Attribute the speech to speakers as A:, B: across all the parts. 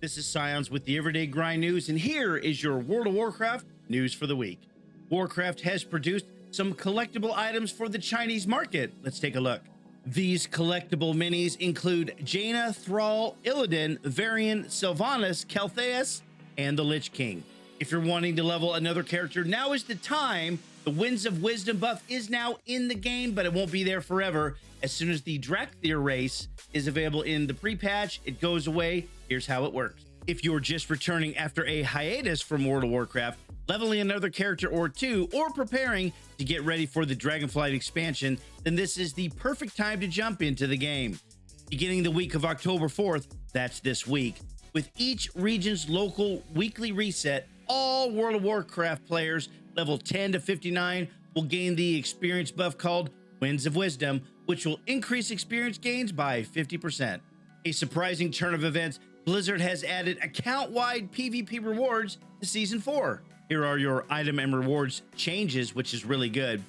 A: This is Scions with the Everyday Grind News, and here is your World of Warcraft news for the week. Warcraft has produced some collectible items for the Chinese market. Let's take a look. These collectible minis include Jaina, Thrall, Illidan, Varian, Sylvanas, Keltheus, and the Lich King. If you're wanting to level another character, now is the time. The Winds of Wisdom buff is now in the game, but it won't be there forever. As soon as the Drakthir race is available in the pre-patch, it goes away. Here's how it works. If you're just returning after a hiatus from World of Warcraft, leveling another character or two, or preparing to get ready for the Dragonflight expansion, then this is the perfect time to jump into the game. Beginning the week of October 4th, that's this week, with each region's local weekly reset, all World of Warcraft players level 10 to 59 will gain the experience buff called Winds of Wisdom, which will increase experience gains by 50%. A surprising turn of events, Blizzard has added account-wide PvP rewards to Season 4. Here are your item and rewards changes, which is really good.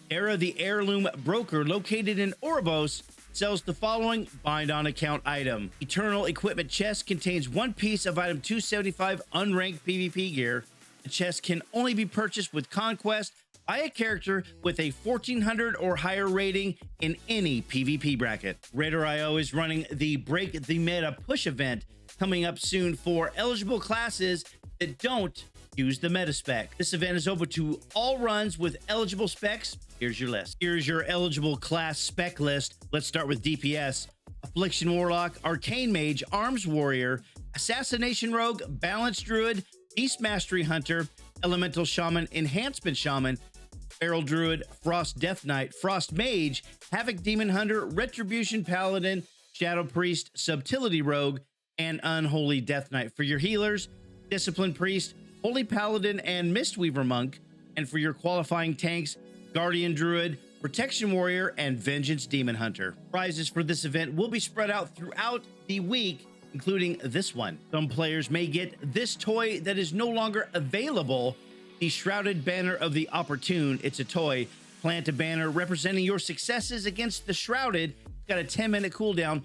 A: Era, the heirloom broker located in Oribos, sells the following bind-on account item. Eternal Equipment Chest contains one piece of item 275 unranked PvP gear. The chest can only be purchased with Conquest by a character with a 1400 or higher rating in any PvP bracket. Raider.io is running the Break the Meta push event coming up soon for eligible classes that don't use the meta spec. This event is open to all runs with eligible specs. Here's your list. Here's your eligible class spec list. Let's start with DPS. Affliction Warlock, Arcane Mage, Arms Warrior, Assassination Rogue, Balance Druid, Beast Mastery Hunter, Elemental Shaman, Enhancement Shaman, Feral Druid, Frost Death Knight, Frost Mage, Havoc Demon Hunter, Retribution Paladin, Shadow Priest, Subtlety Rogue, and Unholy Death Knight. For your healers, Discipline Priest, Holy Paladin, and Mistweaver Monk. And for your qualifying tanks, Guardian Druid, Protection Warrior, and Vengeance Demon Hunter. Prizes for this event will be spread out throughout the week, including this one. Some players may get this toy that is no longer available, the Shrouded Banner of the Opportune. It's a toy. Plant a banner representing your successes against the Shrouded. It's got a 10-minute cooldown.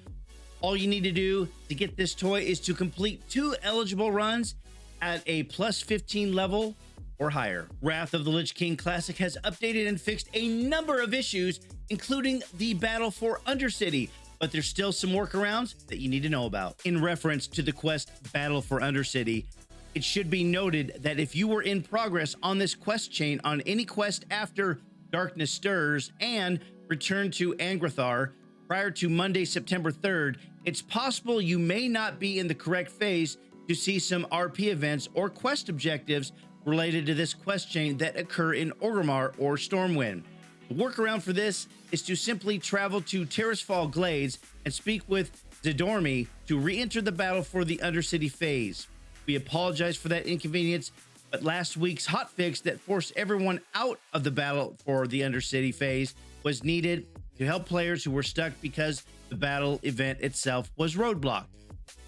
A: All you need to do to get this toy is to complete 2 eligible runs at a plus 15 level or higher. Wrath of the Lich King Classic has updated and fixed a number of issues, including the battle for Undercity, but there's still some workarounds that you need to know about. In reference to the quest Battle for Undercity, it should be noted that if you were in progress on this quest chain on any quest after Darkness Stirs and Return to Angrathar prior to Monday, September 3rd, it's possible you may not be in the correct phase to see some RP events or quest objectives related to this quest chain that occur in Orgrimmar or Stormwind. The workaround for this is to simply travel to Terrasfall Glades and speak with Zidormi to re-enter the battle for the Undercity phase. We apologize for that inconvenience, but last week's hotfix that forced everyone out of the battle for the Undercity phase was needed to help players who were stuck because the battle event itself was roadblocked.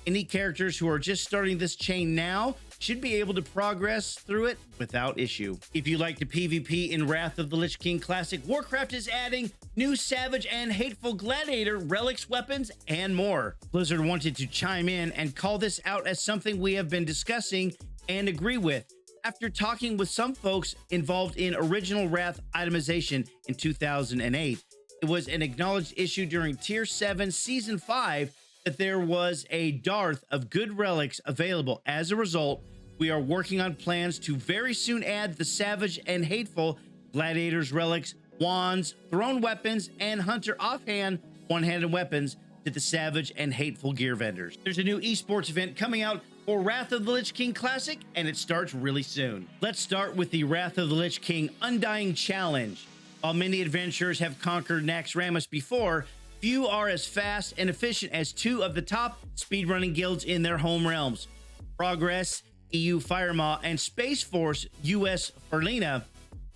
A: Any characters who are just starting this chain now should be able to progress through it without issue. If you like the PvP in Wrath of the Lich King Classic, Warcraft is adding new Savage and Hateful Gladiator relics, weapons, and more. Blizzard wanted to chime in and call this out as something we have been discussing and agree with. After talking with some folks involved in original Wrath itemization in 2008, it was an acknowledged issue during Tier 7 Season 5 that there was a dearth of good relics available. As a result, we are working on plans to very soon add the Savage and Hateful Gladiators relics, wands, thrown weapons, and hunter offhand one-handed weapons to the Savage and Hateful gear vendors. There's a new esports event coming out for Wrath of the Lich King Classic, and it starts really soon. Let's start with the Wrath of the Lich King Undying Challenge. While many adventurers have conquered Naxxramas before, few are as fast and efficient as 2 of the top speedrunning guilds in their home realms. Progress, EU Firemaw, and Space Force, US Ferlina.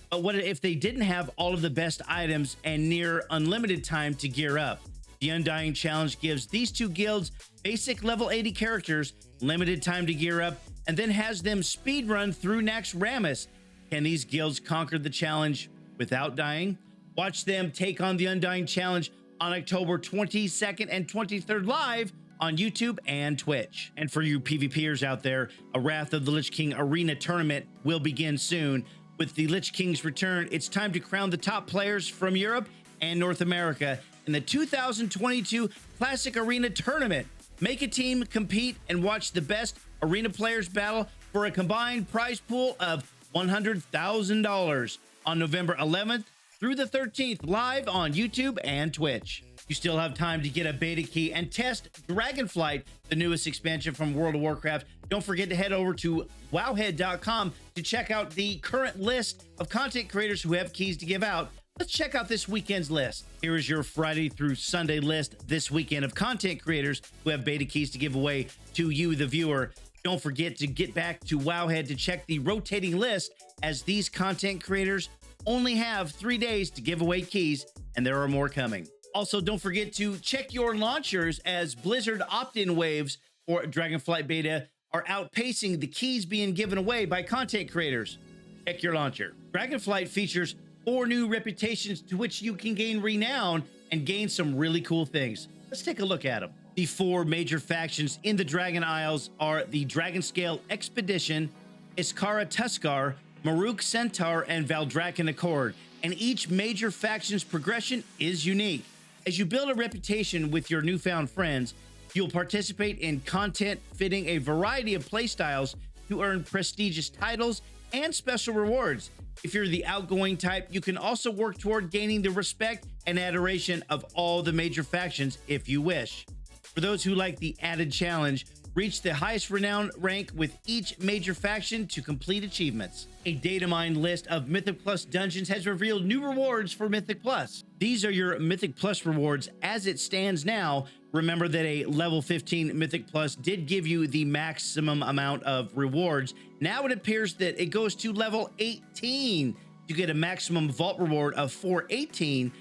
A: But what if they didn't have all of the best items and near unlimited time to gear up? The Undying Challenge gives these 2 guilds basic level 80 characters, limited time to gear up, and then has them speedrun through Naxxramas. Can these guilds conquer the challenge without dying? Watch them take on the Undying Challenge on October 22nd and 23rd live on YouTube and Twitch. And for you PvPers out there, a Wrath of the Lich King arena tournament will begin soon. With the Lich King's return, it's time to crown the top players from Europe and North America in the 2022 Classic Arena Tournament. Make a team, compete, and watch the best arena players battle for a combined prize pool of $100,000 on November 11th through the 13th, live on YouTube and Twitch. You still have time to get a beta key and test Dragonflight, the newest expansion from World of Warcraft. Don't forget to head over to wowhead.com to check out the current list of content creators who have keys to give out. Let's check out this weekend's list. Here is your Friday through Sunday list this weekend of content creators who have beta keys to give away to you, the viewer. Don't forget to get back to Wowhead to check the rotating list, as these content creators only have 3 days to give away keys, and there are more coming. Also, don't forget to check your launchers, as Blizzard opt-in waves for Dragonflight beta are outpacing the keys being given away by content creators. Check your launcher. Dragonflight features 4 new reputations to which you can gain renown and gain some really cool things. Let's take a look at them. The 4 major factions in the Dragon Isles are the Dragonscale Expedition, Iskara Tuskar, Maruk Centaur, and Valdrakken Accord, and each major faction's progression is unique. As you build a reputation with your newfound friends, you'll participate in content fitting a variety of playstyles to earn prestigious titles and special rewards. If you're the outgoing type, you can also work toward gaining the respect and adoration of all the major factions if you wish. For those who like the added challenge, reach the highest renown rank with each major faction to complete achievements. A data mine list of Mythic Plus dungeons has revealed new rewards for Mythic Plus. These are your Mythic Plus rewards as it stands now. Remember that a level 15 Mythic Plus did give you the maximum amount of rewards. Now it appears that it goes to level 18 to get a maximum vault reward of 418,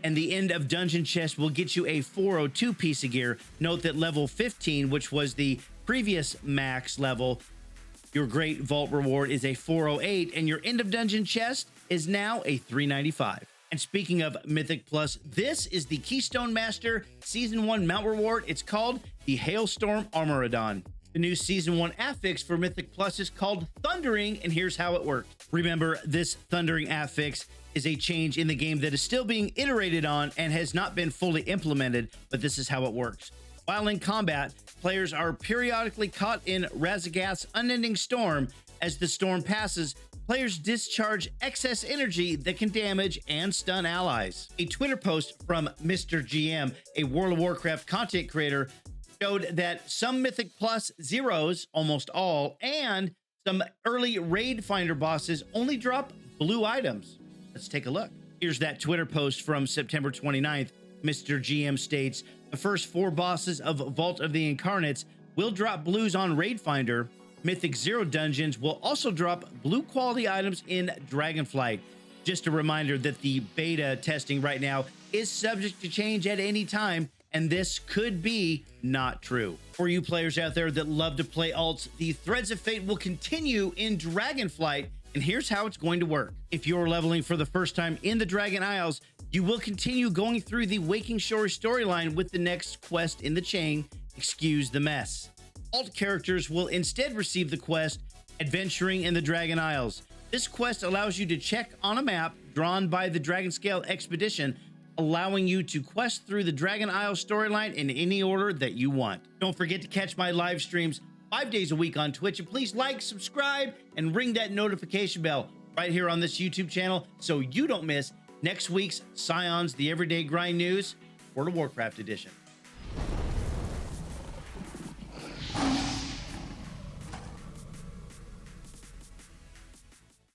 A: and the end of dungeon chest will get you a 402 piece of gear. Note that level 15, which was the previous max level, your great vault reward is a 408, and your end of dungeon chest is now a 395. And speaking of Mythic Plus, this is the Keystone Master Season 1 mount reward. It's called the Hailstorm Armoradon. The new Season 1 affix for Mythic Plus is called Thundering, and here's how it works. Remember, this Thundering affix is a change in the game that is still being iterated on and has not been fully implemented, but this is how it works. While in combat, players are periodically caught in Razagath's unending storm. As the storm passes, players discharge excess energy that can damage and stun allies. A Twitter post from Mr. GM, a World of Warcraft content creator, showed that some Mythic Plus zeros, almost all, and some early Raid Finder bosses only drop blue items. Let's take a look. Here's that Twitter post from September 29th. Mr. GM states, the first 4 bosses of Vault of the Incarnates will drop blues on Raid Finder. Mythic Zero dungeons will also drop blue quality items in Dragonflight. Just a reminder that the beta testing right now is subject to change at any time, and this could be not true. For you players out there that love to play alts, the Threads of Fate will continue in Dragonflight, and here's how it's going to work. If you're leveling for the first time in the Dragon Isles, you will continue going through the Waking Shore storyline with the next quest in the chain, Excuse the Mess. Alt characters will instead receive the quest, Adventuring in the Dragon Isles. This quest allows you to check on a map drawn by the Dragonscale Expedition, allowing you to quest through the Dragon Isle storyline in any order that you want. Don't forget to catch my live streams 5 days a week on Twitch, and please like, subscribe, and ring that notification bell right here on this YouTube channel so you don't miss next week's Scions the Everyday Grind News World of Warcraft edition.